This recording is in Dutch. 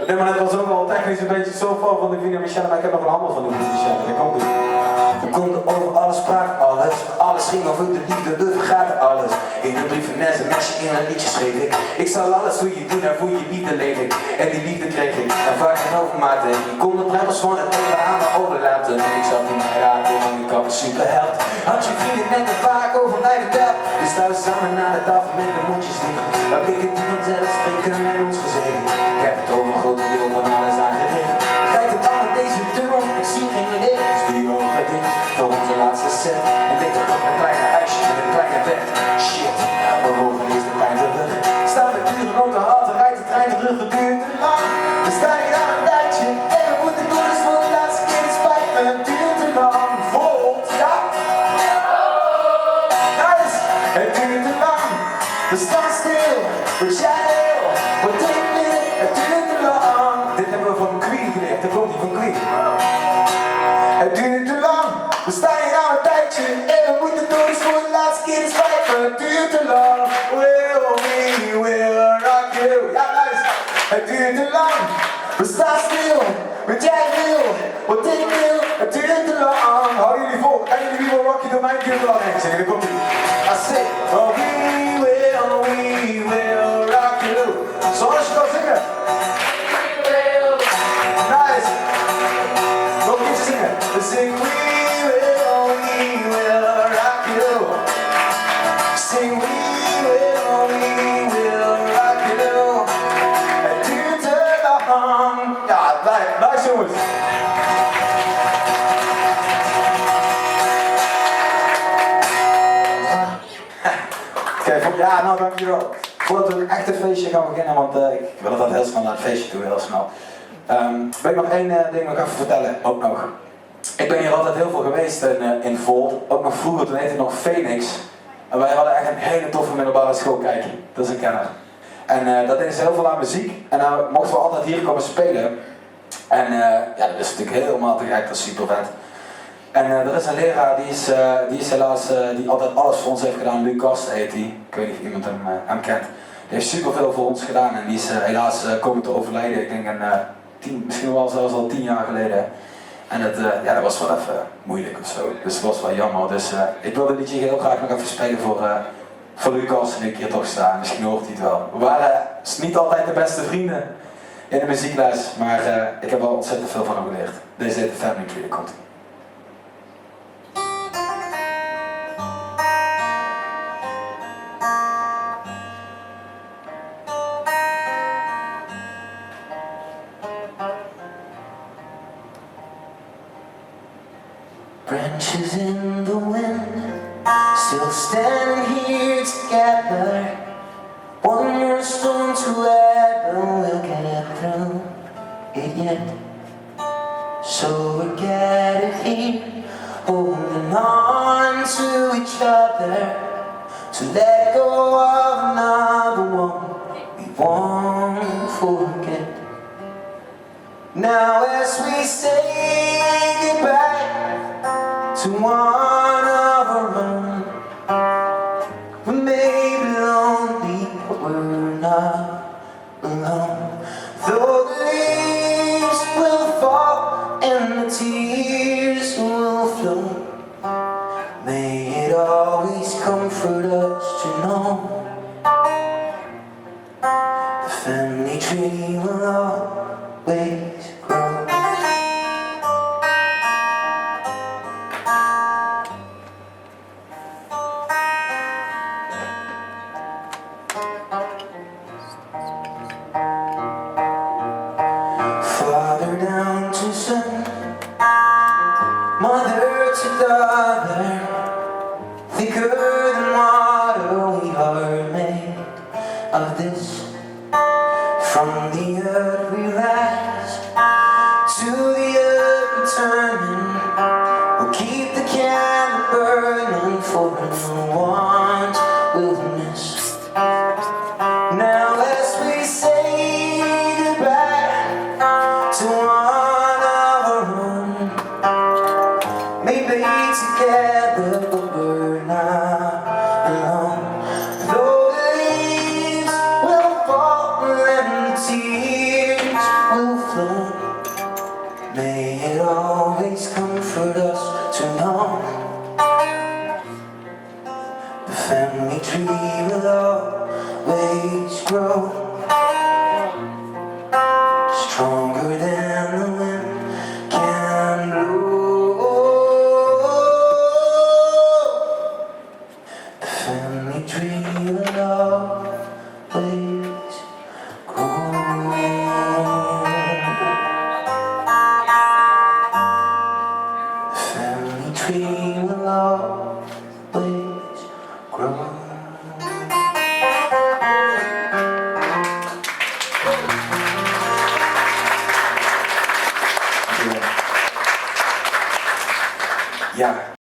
Nee, maar het was ook wel technisch een beetje zo vol van de Vina Michelle, maar ik heb nog een handel van de Vina Michelle. Dat komt dus. We konden over alles praten, alles. Alles ging over de liefde, we vergaten alles. In de brief van Nes, een mesje in een liedje schreef ik. Ik zal alles voor je doen en voor je liefde leef ik. En die liefde kreeg ik, en vaak geen overmaat. En je kon de drempels van het even aan me overlaten. En ik zat in mijn raad, en ik had een superheld. Had je vrienden net te vaak over mij verteld. Dus thuis samen naar de tafel met de mondjes dicht. Waar blikken die vanzelf spreken met ons gezegd. Ik heb het over een groot deel van alles aangericht. Kijk het aan met deze deur, ik zie geen licht. Dus doe je ogen dicht voor onze laatste set. En denk toch op een kleine huisje met een kleine bed. Shit, morgen is de pijn terug. Staan met uren rond de halte, rijdt de trein terug, het duurt te lang. We staan hier aan een tijdje en we moeten door, dus voor de laatste keer is spijt me. Het duurt te lang, Volt, ja? Nice, het duurt te lang. We staan stil, we zijn heel, wat ik wil, het duurt te lang. Dit hebben we van Queen geleerd, dat komt niet van Queen. Het duurt te lang, we staan hier aan een tijdje en we moeten door, dus voor de laatste keer is spijt me. Het duurt te lang, we will rock you. Ja, luister, het duurt te lang, we staan stil, wat jij wil, wat ik wil, het duurt te lang. Hou jullie vol, en jullie wil rock you door mijn duurt te lang heen zingen, daar komt ie. I say, oh we will rock you. Zoals je kan zingen. Nice. Nog iets zingen. We zingen we will rock you. Sing we will rock you. Het duurt te lang. Ja, nice jongens. Ja, nou dankjewel. Voordat we een echte feestje gaan beginnen, want ik wil het heel snel naar het feestje toe, heel snel. Wil ik nog één ding nog even vertellen, ook nog. Ik ben hier altijd heel veel geweest in Volt, ook nog vroeger, toen heette het nog Phoenix. En wij hadden echt een hele toffe middelbare school, kijk, dat is een kenner. En dat is heel veel aan muziek, en nou mochten we altijd hier komen spelen. En ja, dat is natuurlijk helemaal te gek, dat is super vet. En er is een leraar, die is helaas, die altijd alles voor ons heeft gedaan, Lucas heet hij. Ik weet niet of iemand hem kent. Die heeft superveel voor ons gedaan en die is helaas komen te overlijden, ik denk misschien wel zelfs al 10 jaar geleden. En ja, dat was wel even moeilijk of zo, dus het was wel jammer. Dus ik wilde dit liedje heel graag nog even spelen voor Lucas en ik hier toch staan, misschien hoort hij het wel. We waren niet altijd de beste vrienden in de muziekles, maar ik heb wel ontzettend veel van hem geleerd. Deze heet de Family Tree, daar komt hij. Branches in the wind, still standing here together. One more storm to weather, we'll get through it yet. So we're gathered here, holding on to each other, to let go of another one we won't forget. Now as we say goodbye to one of our own, we may be lonely, but we're not alone. Though the leaves will fall and the tears will flow, may it always comfort us to know the family tree will always grow. Father down to son, mother to daughter, thicker than water we are made of this. From the earth we rise, to the earth returning. We'll keep the candle burning for no one's wilderness. Now as we say goodbye to one of our own, maybe together but we're not alone. Though the leaves will fall and the tears will love, please grow. Ja,